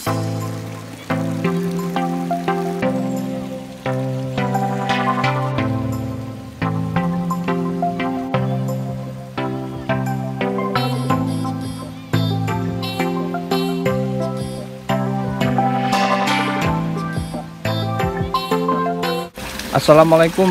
Assalamualaikum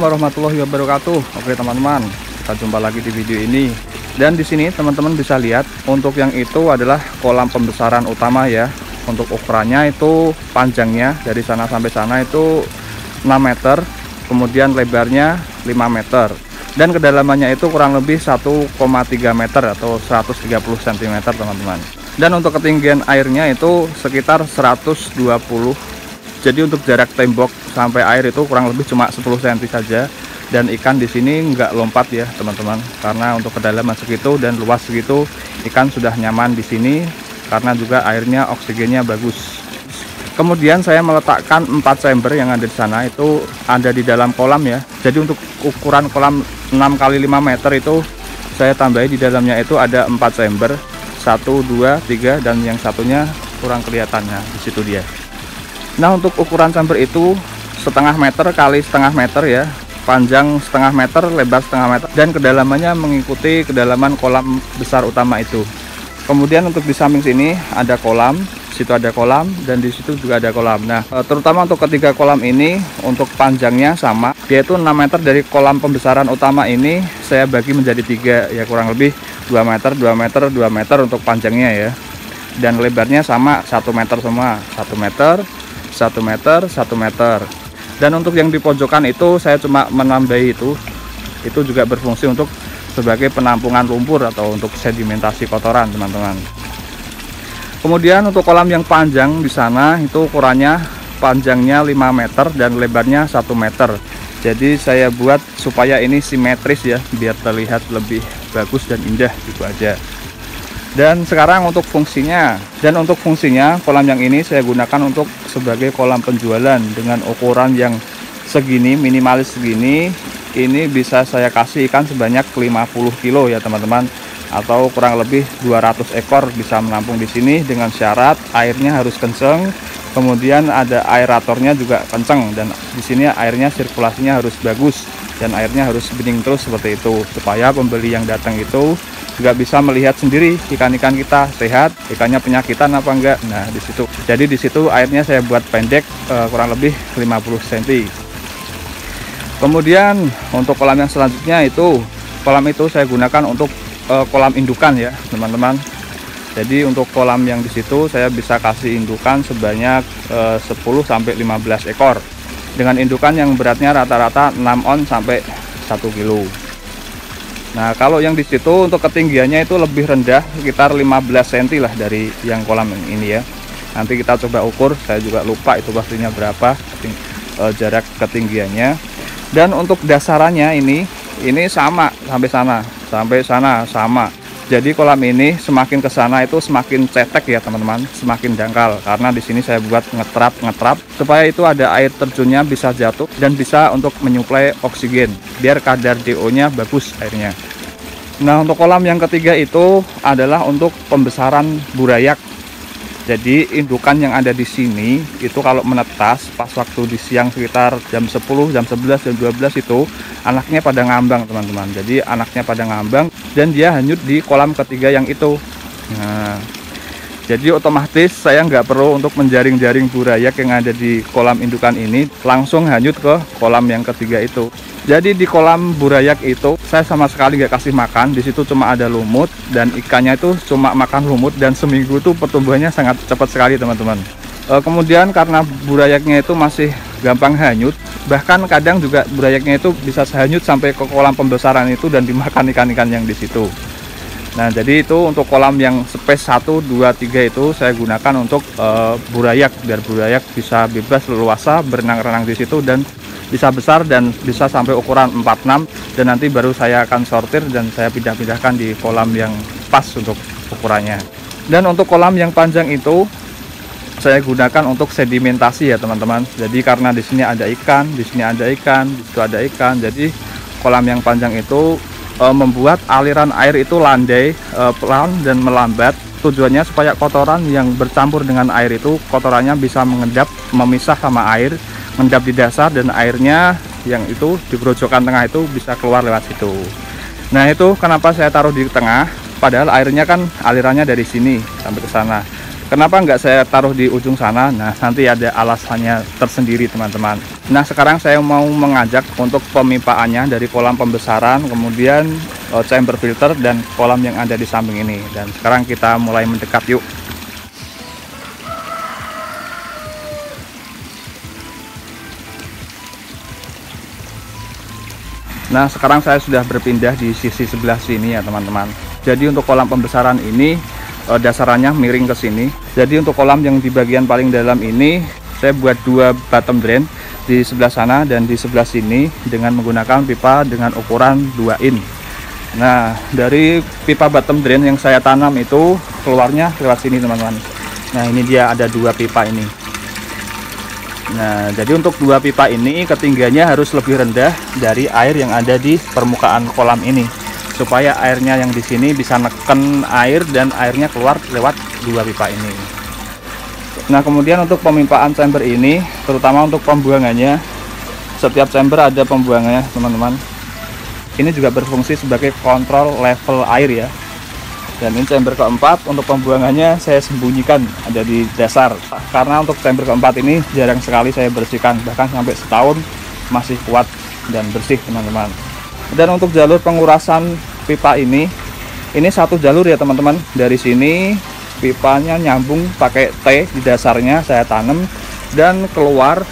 warahmatullahi wabarakatuh. Oke teman-teman, kita jumpa lagi di video ini. Dan di sini teman-teman bisa lihat untuk yang itu adalah kolam pembesaran utama ya. Untuk ukurannya itu panjangnya dari sana sampai sana itu 6 meter, kemudian lebarnya 5 meter. Dan kedalamannya itu kurang lebih 1,3 meter atau 130 cm teman-teman. Dan untuk ketinggian airnya itu sekitar 120. Jadi untuk jarak tembok sampai air itu kurang lebih cuma 10 cm saja. Dan ikan di sini nggak lompat ya teman-teman, karena untuk kedalaman segitu dan luas segitu ikan sudah nyaman di sini karena juga airnya oksigennya bagus. Kemudian saya meletakkan 4 chamber yang ada di sana itu ada di dalam kolam ya. Jadi untuk ukuran kolam 6 kali 5 meter itu saya tambahi di dalamnya itu ada 4 chamber, 1, 2, 3 dan yang satunya kurang kelihatannya di situ dia. Nah untuk ukuran chamber itu setengah meter kali setengah meter ya, panjang setengah meter, lebar setengah meter, dan kedalamannya mengikuti kedalaman kolam besar utama itu. Kemudian untuk di samping sini ada kolam, situ ada kolam, dan di situ juga ada kolam. Nah terutama untuk ketiga kolam ini untuk panjangnya sama, yaitu 6 meter dari kolam pembesaran utama ini saya bagi menjadi 3 ya, kurang lebih 2 meter, 2 meter, 2 meter untuk panjangnya ya. Dan lebarnya sama 1 meter semua, 1 meter, 1 meter, 1 meter. Dan untuk yang di pojokan itu saya cuma menambahi itu juga berfungsi untuk sebagai penampungan lumpur atau untuk sedimentasi kotoran teman-teman. Kemudian untuk kolam yang panjang di sana itu ukurannya panjangnya 5 meter dan lebarnya 1 meter. Jadi saya buat supaya ini simetris ya, biar terlihat lebih bagus dan indah gitu aja. Dan sekarang untuk fungsinya, kolam yang ini saya gunakan untuk sebagai kolam penjualan dengan ukuran yang segini, minimalis segini. Ini bisa saya kasih ikan sebanyak 50 kilo ya teman-teman, atau kurang lebih 200 ekor bisa menampung di sini dengan syarat airnya harus kenceng, kemudian ada aeratornya juga kenceng, dan di sini airnya sirkulasinya harus bagus dan airnya harus bening terus seperti itu, supaya pembeli yang datang itu juga bisa melihat sendiri ikan-ikan kita sehat, ikannya penyakitan apa enggak. Nah di situ, jadi di situ airnya saya buat pendek, kurang lebih 50 cm. Kemudian untuk kolam yang selanjutnya itu, kolam itu saya gunakan untuk kolam indukan ya teman-teman. Jadi untuk kolam yang di situ saya bisa kasih indukan sebanyak 10 sampai 15 ekor dengan indukan yang beratnya rata-rata 6 on sampai 1 kilo. Nah kalau yang di situ untuk ketinggiannya itu lebih rendah, sekitar 15 cm lah dari yang kolam ini ya. Nanti kita coba ukur, saya juga lupa itu pastinya berapa jarak ketinggiannya. Dan untuk dasarannya ini sama sampai sana sama. Jadi kolam ini semakin ke sana itu semakin cetek ya teman-teman, semakin dangkal, karena di sini saya buat ngetrap supaya itu ada air terjunnya bisa jatuh dan bisa untuk menyuplai oksigen biar kadar DO-nya bagus airnya. Nah untuk kolam yang ketiga itu adalah untuk pembesaran burayak. Jadi indukan yang ada di sini itu kalau menetas pas waktu di siang sekitar jam 10, jam 11, jam 12 itu anaknya pada ngambang teman-teman. Jadi anaknya pada ngambang dan dia hanyut di kolam ketiga yang itu. Nah, jadi otomatis saya nggak perlu untuk menjaring-jaring burayak yang ada di kolam indukan ini, langsung hanyut ke kolam yang ketiga itu. Jadi di kolam burayak itu saya sama sekali nggak kasih makan, di situ cuma ada lumut dan ikannya itu cuma makan lumut, dan seminggu itu pertumbuhannya sangat cepat sekali teman-teman. Kemudian karena burayaknya itu masih gampang hanyut, bahkan kadang juga burayaknya itu bisa hanyut sampai ke kolam pembesaran itu dan dimakan ikan-ikan yang di situ. Nah jadi itu untuk kolam yang space 1, 2, 3 itu saya gunakan untuk burayak, biar burayak bisa bebas leluasa berenang-renang di situ dan bisa besar dan bisa sampai ukuran 46, dan nanti baru saya akan sortir dan saya pindah-pindahkan di kolam yang pas untuk ukurannya. Dan untuk kolam yang panjang itu saya gunakan untuk sedimentasi ya teman-teman. Jadi karena di sini ada ikan, di sini ada ikan, di situ ada ikan, jadi kolam yang panjang itu membuat aliran air itu landai, pelan dan melambat, tujuannya supaya kotoran yang bercampur dengan air itu, kotorannya bisa mengendap, memisah sama air, mengendap di dasar, dan airnya yang itu di grojokan tengah itu bisa keluar lewat situ. Nah, itu kenapa saya taruh di tengah, padahal airnya kan alirannya dari sini sampai ke sana. Kenapa nggak saya taruh di ujung sana? Nah, nanti ada alasannya tersendiri teman-teman. Nah, sekarang saya mau mengajak untuk pemipaannya dari kolam pembesaran, kemudian chamber filter, dan kolam yang ada di samping ini. Dan sekarang kita mulai mendekat yuk. Nah, sekarang saya sudah berpindah di sisi sebelah sini ya teman-teman. Jadi untuk kolam pembesaran ini dasarannya miring ke sini. Jadi untuk kolam yang di bagian paling dalam ini saya buat 2 bottom drain di sebelah sana dan di sebelah sini dengan menggunakan pipa dengan ukuran 2 in. Nah, dari pipa bottom drain yang saya tanam itu keluarnya lewat sini teman-teman. Nah, ini dia ada 2 pipa ini. Nah, jadi untuk 2 pipa ini ketinggiannya harus lebih rendah dari air yang ada di permukaan kolam ini, supaya airnya yang di sini bisa neken air dan airnya keluar lewat 2 pipa ini. Nah, kemudian untuk pemipaan chamber ini, terutama untuk pembuangannya, setiap chamber ada pembuangannya teman-teman. Ini juga berfungsi sebagai kontrol level air ya. Dan ini chamber keempat, untuk pembuangannya saya sembunyikan ada di dasar, karena untuk chamber keempat ini jarang sekali saya bersihkan, bahkan sampai setahun masih kuat dan bersih teman-teman. Dan untuk jalur pengurasan pipa ini satu jalur ya teman-teman. Dari sini pipanya nyambung pakai T di dasarnya saya tanam, dan keluar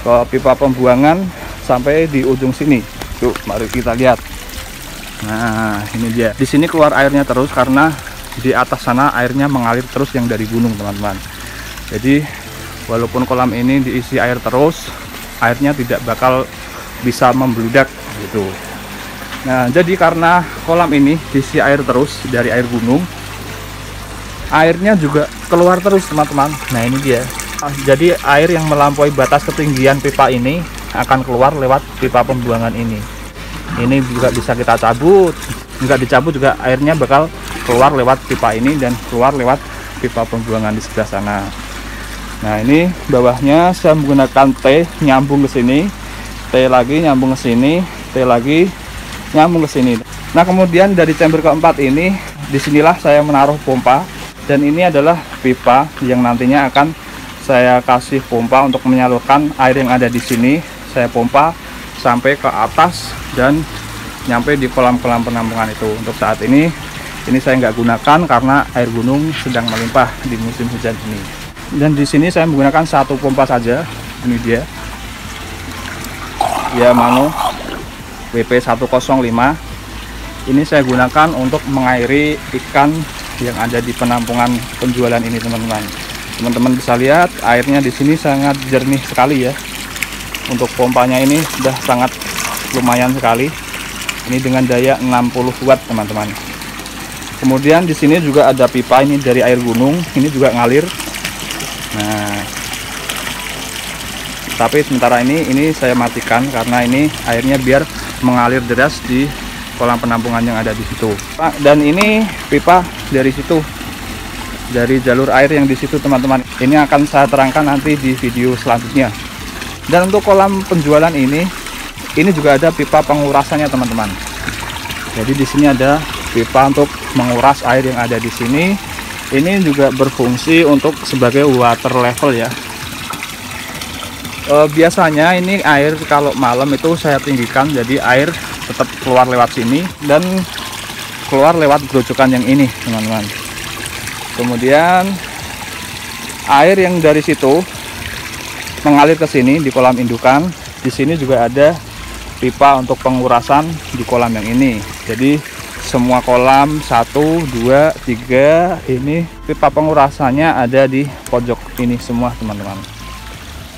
ke pipa pembuangan sampai di ujung sini. Yuk, mari kita lihat. Nah, ini dia. Di sini keluar airnya terus karena di atas sana airnya mengalir terus yang dari gunung teman-teman. Jadi walaupun kolam ini diisi air terus, airnya tidak bakal bisa membludak gitu. Nah, jadi karena kolam ini diisi air terus dari air gunung, airnya juga keluar terus teman-teman. Nah, ini dia. Jadi air yang melampaui batas ketinggian pipa ini akan keluar lewat pipa pembuangan ini. Ini juga bisa kita cabut, nggak dicabut juga airnya bakal keluar lewat pipa ini dan keluar lewat pipa pembuangan di sebelah sana. Nah, ini bawahnya saya menggunakan T nyambung ke sini, T lagi nyambung ke sini, T lagi nyambung ke sini. Nah, kemudian dari chamber keempat ini, disinilah saya menaruh pompa, dan ini adalah pipa yang nantinya akan saya kasih pompa untuk menyalurkan air yang ada di sini. Saya pompa sampai ke atas dan nyampe di kolam-kolam penampungan itu. Untuk saat ini saya nggak gunakan karena air gunung sedang melimpah di musim hujan ini. Dan di sini saya menggunakan 1 pompa saja. Ini dia Yamaha WP105. Ini saya gunakan untuk mengairi ikan yang ada di penampungan penjualan ini teman-teman. Teman-teman bisa lihat airnya di sini sangat jernih sekali ya. Untuk pompanya ini sudah sangat lumayan sekali. Ini dengan daya 60 watt teman-teman. Kemudian di sini juga ada pipa ini dari air gunung, ini juga ngalir. Nah, tapi sementara ini saya matikan karena ini airnya biar mengalir deras di kolam penampungan yang ada di situ. Dan ini pipa dari situ, dari jalur air yang di situ teman-teman. Ini akan saya terangkan nanti di video selanjutnya. Dan untuk kolam penjualan ini juga ada pipa pengurasannya teman-teman. Jadi di sini ada pipa untuk menguras air yang ada di sini. Ini juga berfungsi untuk sebagai water level ya. Biasanya ini air kalau malam itu saya tinggikan, jadi air tetap keluar lewat sini dan keluar lewat grojokan yang ini teman-teman. Kemudian air yang dari situ mengalir ke sini di kolam indukan. Di sini juga ada pipa untuk pengurasan di kolam yang ini. Jadi semua kolam 1, 2, 3 ini pipa pengurasannya ada di pojok ini semua teman-teman.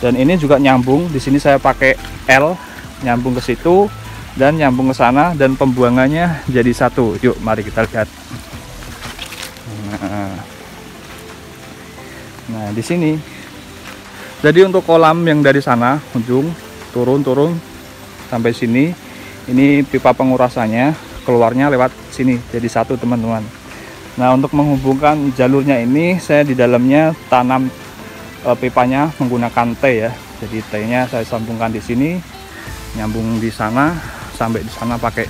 Dan ini juga nyambung. Di sini saya pakai L nyambung ke situ dan nyambung ke sana, dan pembuangannya jadi satu. Yuk, mari kita lihat. Nah, di sini. Jadi untuk kolam yang dari sana ujung turun sampai sini, ini pipa pengurasannya keluarnya lewat sini jadi satu teman-teman. Nah, untuk menghubungkan jalurnya ini saya di dalamnya tanam pipanya menggunakan T ya. Jadi T-nya saya sambungkan di sini, nyambung di sana, sampai di sana pakai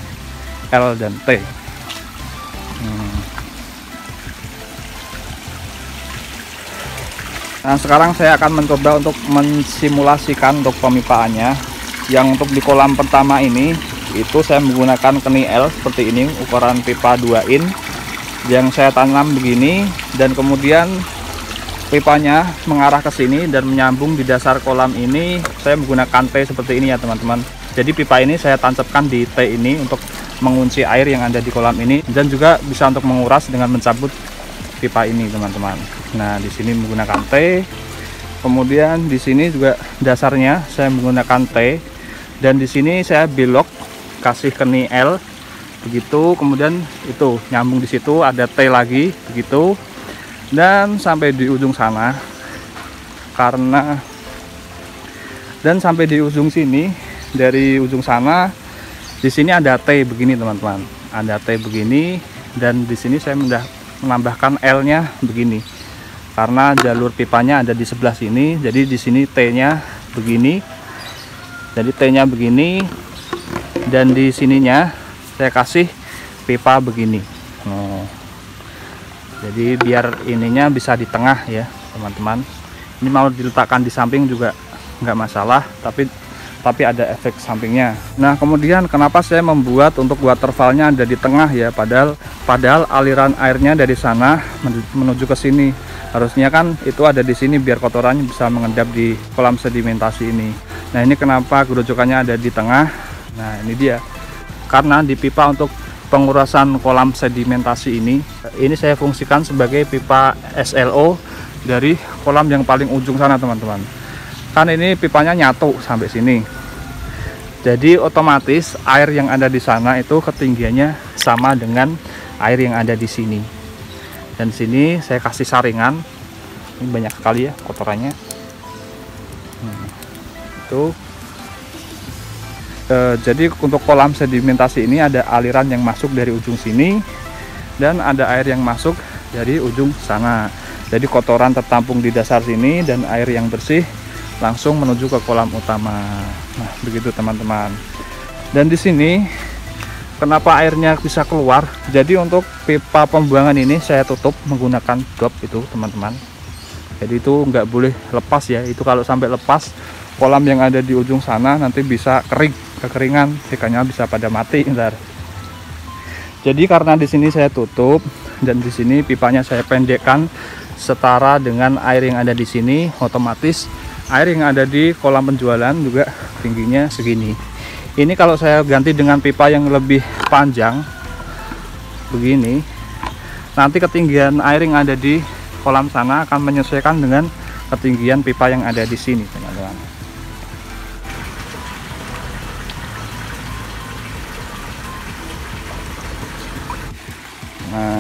L dan T. Nah, sekarang saya akan mencoba untuk mensimulasikan untuk pemipaannya. Yang untuk di kolam pertama ini itu saya menggunakan keni L seperti ini, ukuran pipa 2 in yang saya tanam begini, dan kemudian pipanya mengarah ke sini dan menyambung di dasar kolam ini. Saya menggunakan T seperti ini ya teman-teman. Jadi pipa ini saya tancapkan di T ini untuk mengunci air yang ada di kolam ini, dan juga bisa untuk menguras dengan mencabut pipa ini teman-teman. Nah, di sini menggunakan T. Kemudian di sini juga dasarnya saya menggunakan T, dan di sini saya belok kasih keni L begitu, kemudian itu nyambung di situ ada T lagi begitu, dan sampai di ujung sana sampai di ujung sini. Dari ujung sana di sini ada T begini teman-teman, ada T begini, dan di sini saya menambahkan L-nya begini karena jalur pipanya ada di sebelah sini. Jadi di sini T-nya begini, jadi T-nya begini, dan di sininya saya kasih pipa begini. Jadi biar ininya bisa di tengah ya teman-teman. Ini mau diletakkan di samping juga nggak masalah, tapi ada efek sampingnya. Nah, kemudian kenapa saya membuat untuk waterfallnya ada di tengah ya, padahal aliran airnya dari sana menuju ke sini. Harusnya kan itu ada di sini biar kotorannya bisa mengendap di kolam sedimentasi ini. Nah, ini kenapa gerojokannya ada di tengah. Nah, ini dia. Karena di pipa untuk pengurasan kolam sedimentasi ini saya fungsikan sebagai pipa SLO dari kolam yang paling ujung sana teman-teman. Kan ini pipanya nyatu sampai sini, jadi otomatis air yang ada di sana itu ketinggiannya sama dengan air yang ada di sini. Dan sini saya kasih saringan, ini banyak sekali ya kotorannya. Itu jadi untuk kolam sedimentasi ini ada aliran yang masuk dari ujung sini dan ada air yang masuk dari ujung sana. Jadi kotoran tertampung di dasar sini dan air yang bersih langsung menuju ke kolam utama. Nah, begitu teman-teman. Dan di sini kenapa airnya bisa keluar? Jadi untuk pipa pembuangan ini saya tutup menggunakan dop itu teman-teman. Jadi itu nggak boleh lepas ya. Itu kalau sampai lepas, kolam yang ada di ujung sana nanti bisa kekeringan, ikannya bisa pada mati ntar. Jadi karena di sini saya tutup dan di sini pipanya saya pendekkan setara dengan air yang ada di sini, otomatis air yang ada di kolam penjualan juga tingginya segini. Ini kalau saya ganti dengan pipa yang lebih panjang begini, nanti ketinggian air yang ada di kolam sana akan menyesuaikan dengan ketinggian pipa yang ada di sini teman-teman. Nah,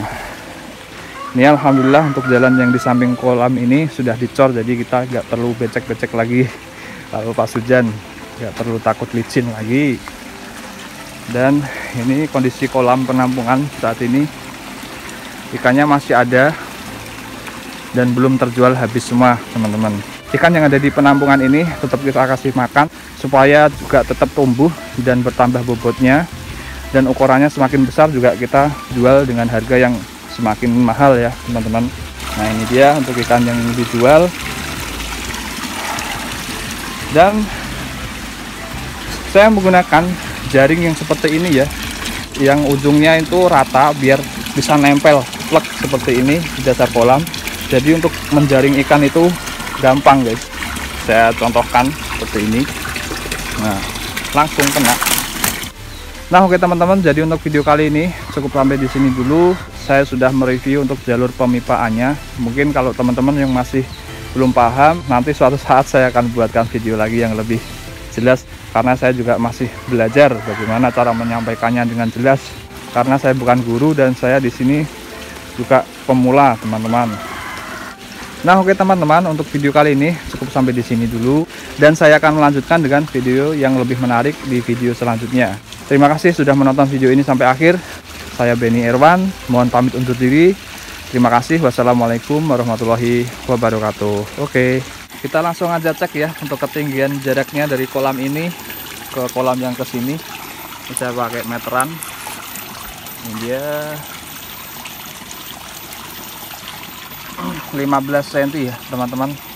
ini alhamdulillah untuk jalan yang di samping kolam ini sudah dicor, jadi kita nggak perlu becek-becek lagi kalau pas hujan, nggak perlu takut licin lagi. Dan ini kondisi kolam penampungan saat ini, ikannya masih ada dan belum terjual habis semua teman-teman. Ikan yang ada di penampungan ini tetap kita kasih makan supaya juga tetap tumbuh dan bertambah bobotnya, dan ukurannya semakin besar juga kita jual dengan harga yang semakin mahal ya teman-teman. Nah, ini dia untuk ikan yang dijual. Dan saya menggunakan jaring yang seperti ini ya, yang ujungnya itu rata biar bisa nempel plek seperti ini di dasar kolam. Jadi untuk menjaring ikan itu gampang guys. Saya contohkan seperti ini. Nah, langsung kena. Nah, oke teman-teman, jadi untuk video kali ini cukup sampai di sini dulu. Saya sudah mereview untuk jalur pemipaannya. Mungkin kalau teman-teman yang masih belum paham, nanti suatu saat saya akan buatkan video lagi yang lebih jelas, karena saya juga masih belajar bagaimana cara menyampaikannya dengan jelas, karena saya bukan guru dan saya di sini juga pemula teman-teman. Nah, oke teman-teman, untuk video kali ini cukup sampai di sini dulu, dan saya akan melanjutkan dengan video yang lebih menarik di video selanjutnya. Terima kasih sudah menonton video ini sampai akhir. Saya Benny Irwan, mohon pamit undur diri. Terima kasih. Wassalamualaikum warahmatullahi wabarakatuh. Oke, kita langsung aja cek ya untuk ketinggian jaraknya dari kolam ini ke kolam yang ke sini. Bisa pakai meteran. Ini dia 15 cm ya teman-teman.